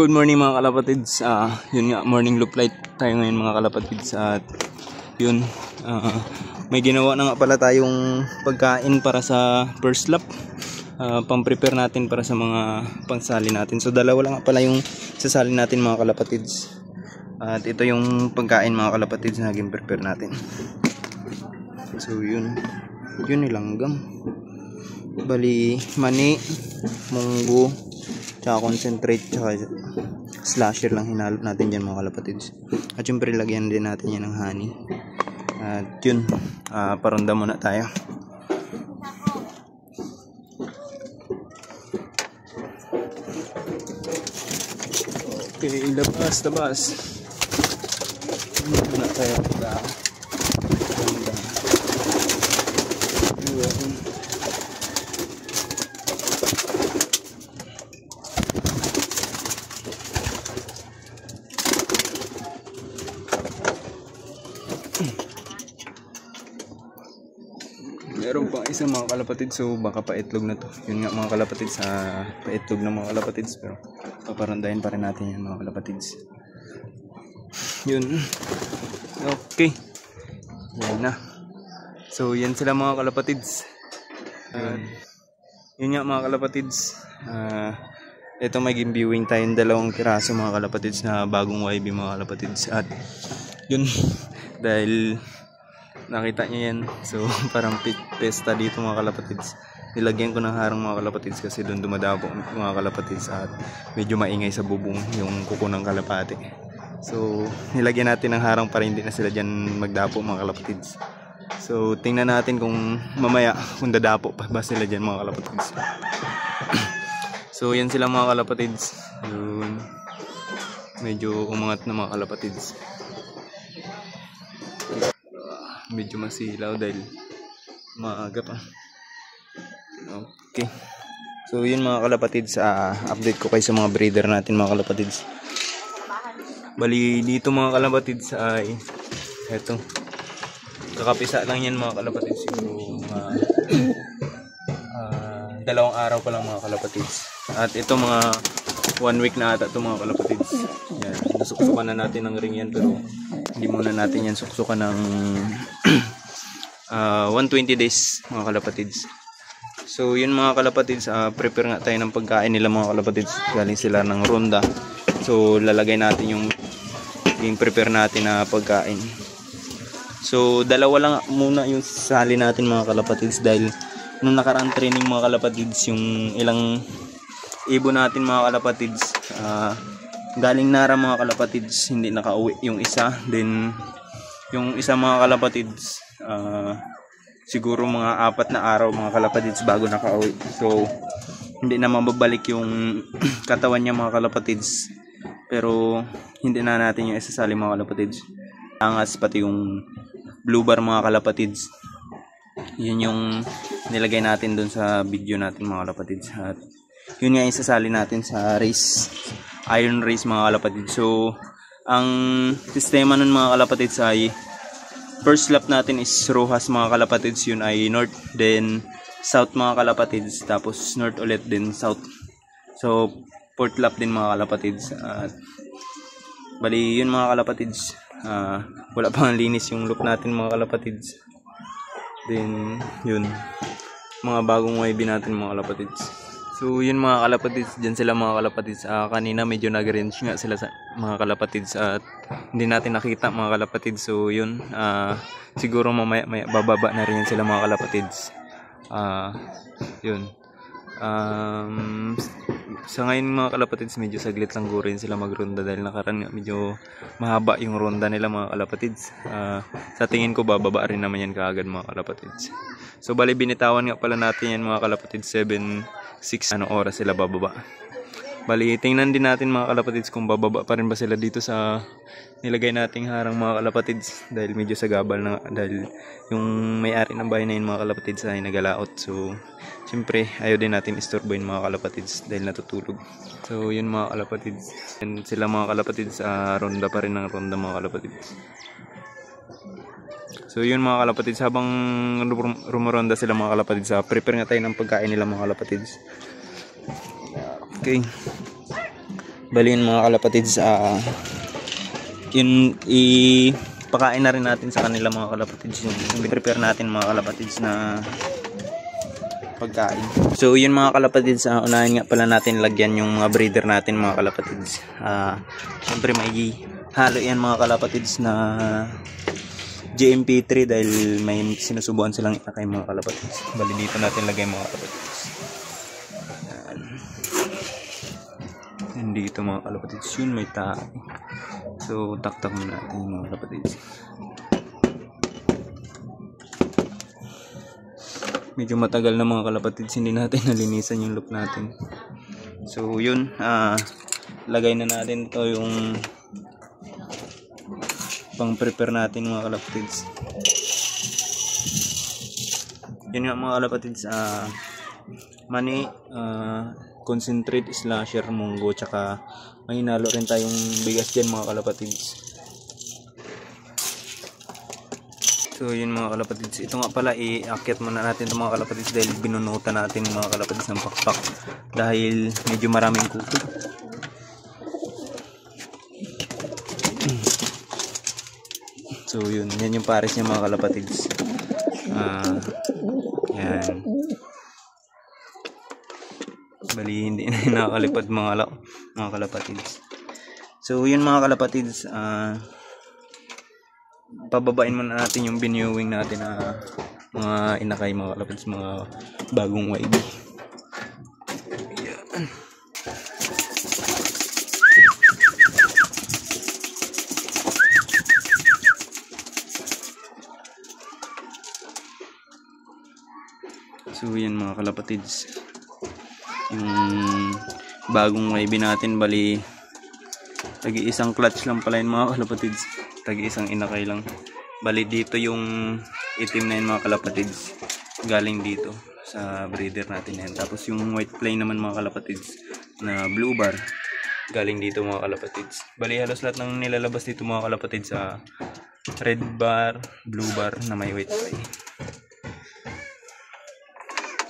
good morning mga kalapatids. Yun nga, morning loop light tayo ngayon mga kalapatids. At yun, may ginawa na nga pala tayong pagkain para sa first lap. Pang-prepare natin para sa mga pangsali natin. So dalawa lang nga pala yung sasali natin mga kalapatids. At ito yung pagkain mga kalapatids na naging prepare natin. So yun nilanggam. Bali, mani, munggo, tsaka concentrate, tsaka slasher lang hinalo natin dyan mga kalapatids. At syempre lagyan din natin yan ng honey. At yun, paronda muna tayo. Okay, labas. Muna tayo para paronda. Meron pang isang mga kalapatids, so baka paitlog na to. Yun nga mga kalapatids, paitlog na mga kalapatids, pero paparandahin pa rin natin yan mga kalapatids. Yun. Okay. Yan na. So yan sila mga kalapatids. Yun nga mga kalapatids. Ito may gimbiwing tayong dalawang piraso mga kalapatids na bagong YB mga kalapatids. At yun, dahil nakita nyo yan, so parang pesta dito mga kalapatids. Nilagyan ko ng harang mga kalapatids kasi doon dumadapo mga kalapatids at medyo maingay sa bubong yung kuko ng kalapati. So nilagyan natin ng harang para hindi na sila dyan magdapo mga kalapatids. So tingnan natin kung mamaya kung dadapo pa ba sila dyan mga kalapatids. So yan sila mga kalapatids. Yun. Medyo umangat na mga kalapatids. Medyo masilaw dahil maaga pa. Okay. So yun mga kalapatids, update ko kayo sa mga breeder natin mga kalapatids. Bali dito mga kalapatids ay eto. Kakapisa lang yan mga kalapatids. Siguro dalawang araw pa lang mga kalapatids. At ito mga 1 week na ata ito mga kalapatids. Yan, nasuksukan na natin ng ring yan, pero hindi muna natin yan suksukan ng 120 days mga kalapatids. So yun mga kalapatids, prepare nga tayo ng pagkain nila mga kalapatids. Galing sila ng ronda. So lalagay natin yung prepare natin na pagkain. So dalawa lang muna yung sali natin mga kalapatids, dahil nung nakaraang training mga kalapatids, yung ilang ibon natin mga kalapatids, galing Nara mga kalapatids, hindi nakauwi yung isa. Then yung isa mga kalapatids, siguro mga 4 na araw mga kalapatids bago nakauwi. So hindi na mababalik yung katawan niya mga kalapatids, pero hindi na natin yung isasali mga kalapatids. Angas pati yung blue bar mga kalapatids, yun yung nilagay natin dun sa video natin mga kalapatids. At yun nga yung isasali natin sa race, iron race mga kalapatids. So ang sistema nun mga kalapatids ay first lap natin is Rojas mga kalapatids, yun ay north, then south mga kalapatids, tapos north ulit, then south. So fourth lap din mga kalapatids. At bali yun mga kalapatids, wala pang linis yung loop natin mga kalapatids. Then yun, mga bagong YB natin mga kalapatids. So yun mga kalapatids, dyan sila mga kalapatids. Kanina medyo nag-range nga sila sa mga kalapatids at hindi natin nakita mga kalapatids. So yun, siguro mamaya bababa na rin sila mga kalapatids. Yun. Sa ngayon mga kalapatids, medyo saglit lang gurin sila magronda dahil nakaraan nga medyo mahaba yung ronda nila mga kalapatids. Sa tingin ko bababa rin naman yan kaagad mga kalapatids. So bali binitawan nga pala natin yan mga kalapatids, 7-6 anong oras sila bababa. Bali tingnan din natin mga kalapatids kung bababa pa rin ba sila dito sa nilagay nating harang mga kalapatids, dahil medyo sagabal na, dahil yung may-ari ng bahay na yun mga kalapatids ay nagalaot. So siyempre ayaw din natin istorbohin mga kalapatids dahil natutulog. So yun mga kalapatids, and sila mga kalapatids, ronda pa rin ng ronda mga kalapatids. So yun mga kalapatids, habang rumoronda sila mga kalapatids, prepare nga tayo ng pagkain nila mga kalapatids. Okay. Bali yun mga kalapatids, yun ipakain na rin natin sa kanila mga kalapatids, yung prepare natin mga kalapatids na pagkain. So yun mga kalapatids, unahin nga pala natin lagyan yung mga breeder natin mga kalapatids. Syempre may halo yan mga kalapatids na GMP3 dahil may sinusubuan silang inakay mga kalapatids. Bali dito natin lagay mga kalapatids. Yan dito mga kalapatids, yun may tae. So taktak muna natin mga kalapatids. Medyo matagal na mga kalapatids, hindi natin nalinisan yung loop natin. So yun, lagay na natin to yung pang prepare natin mga kalapatids. Yun nga mga kalapatids, mani, concentrate, slasher, munggo, tsaka may hinalo rin tayong bigas dyan mga kalapatids. So yun mga kalapatids, ito nga pala iakyat muna natin ito mga kalapatids dahil binunutan natin mga kalapatids ng pakpak dahil medyo maraming kuko. So yun, yan yung pares niya mga kalapatids. Yan. Bali hindi na nakakalipad mga kalapatids. So yun mga kalapatids, pababain muna natin yung binewing natin na mga inakay mga kalapatids, mga bagong YB. Yan. So yan mga kalapatids, yung bagong YB natin, bali tagi-isang clutch lang pala yun mga kalapatids, tagi-isang inakay lang. Bali dito yung itim na yun mga kalapatids, galing dito sa breeder natin yan. Tapos yung white plain naman mga kalapatids na blue bar, galing dito mga kalapatids. Bali halos lahat ng nilalabas dito mga kalapatids sa red bar, blue bar na may white plain.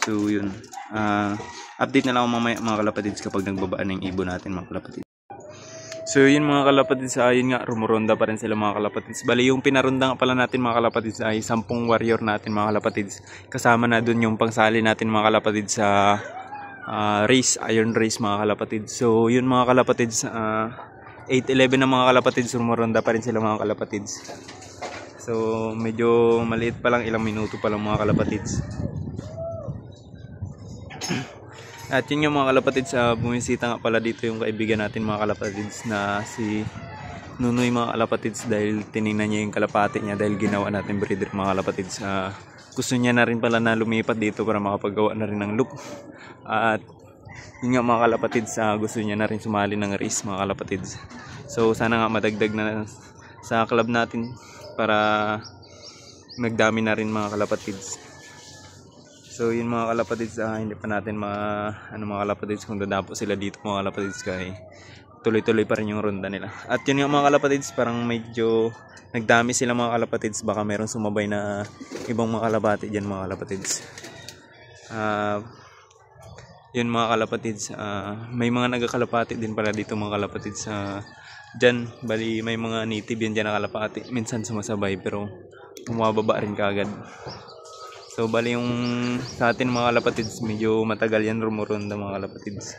So yun, update na lang ako mamaya mga kalapatids kapag nagbabaan ng ibon natin mga kalapatids. So yun mga kalapatids, yun nga, rumuronda pa rin sila mga kalapatids. Bali yung pinarunda nga pala natin mga kalapatids ay 10 warrior natin mga kalapatids. Kasama na dun yung pangsali natin mga kalapatids sa race, iron race mga kalapatids. So yun mga kalapatids, 8-11 na mga kalapatids, rumuronda pa rin sila mga kalapatids. So medyo maliit pa lang, ilang minuto pa lang mga kalapatids. At yun yung mga kalapatids, bumisita nga pala dito yung kaibigan natin mga kalapatids na si Nunoy mga kalapatids dahil tinignan niya yung kalapati niya dahil ginawa natin breeder mga kalapatids. Gusto niya na rin pala na lumipat dito para makapagawa na rin ng loop. At yun nga mga kalapatids, gusto niya na rin sumali ng race mga kalapatids. So sana nga madagdag na sa club natin para magdami na rin mga kalapatids. So yun mga kalapatids, hindi pa natin mga kalapatids kung dadapo sila dito mga kalapatids kaya tuloy-tuloy pa rin yung ronda nila. At yun nga mga kalapatids, parang medyo nagdami sila mga kalapatids, baka meron sumabay na ibang mga kalapati dyan mga kalapatids. Yun mga kalapatids, may mga nagakalapati din pala dito mga kalapatids dyan. Bali may mga native yan dyan na kalapati, minsan sumasabay pero bumababa rin kaagad. So bali yung sa atin mga kalapatids, medyo matagal yan rumuronda mga kalapatids.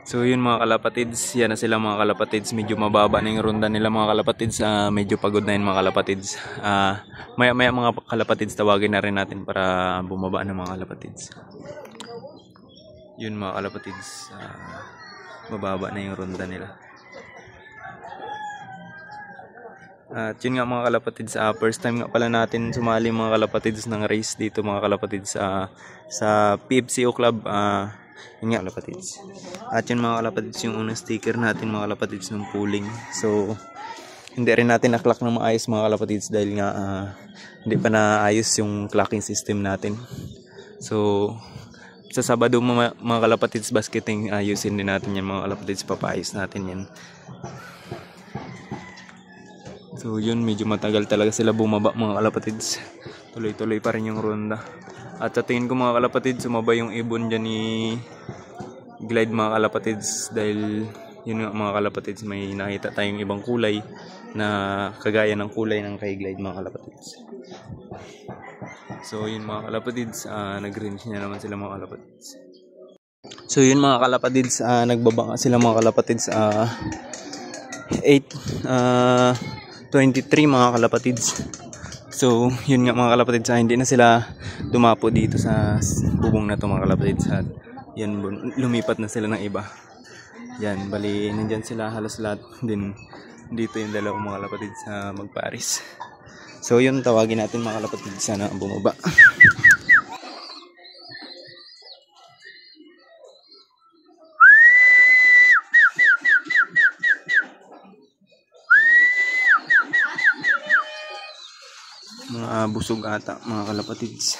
So yun mga kalapatids, yan na sila mga kalapatids, medyo mababa na yung ronda nila mga kalapatids, medyo pagod na yun mga kalapatids. Maya maya mga kalapatids, tawagin na rin natin para bumaba na mga kalapatids. Yun mga kalapatids, mababa na yung ronda nila. At yun nga mga kalapatids, first time nga pala natin sumali mga kalapatids ng race dito mga kalapatids sa PFCO Club. Yun nga kalapatids. At yun mga kalapatids, yung unang sticker natin mga kalapatids ng pooling. So hindi rin natin na-clock ng maayos mga kalapatids dahil nga hindi pa naayos yung clocking system natin. So sa Sabado mga kalapatids basketing, ayusin din natin yan mga kalapatids, papaayos natin yan. So yun, medyo matagal talaga sila bumaba mga kalapatids. Tuloy-tuloy pa rin yung ronda. At sa tingin ko mga kalapatids, sumabay yung ibon dyan ni glide mga kalapatids, dahil yun nga mga kalapatids, may nakita tayong ibang kulay na kagaya ng kulay ng kay glide mga kalapatids. So yun mga kalapatids, nag-range na naman sila mga kalapatids. So yun mga kalapatids, nagbaba sila mga kalapatids 8:23 mga kalapatids. So yun nga mga kalapatids, hindi na sila dumapo dito sa bubong na to mga kalapatids. At yan, lumipat na sila ng iba. Yan, bali nandyan sila halos lahat din. Dito yung dalawang mga kalapatids sa magparis. So yun, tawagin natin mga kalapatids, sana bumaba. Mga busog ata mga kalapatids.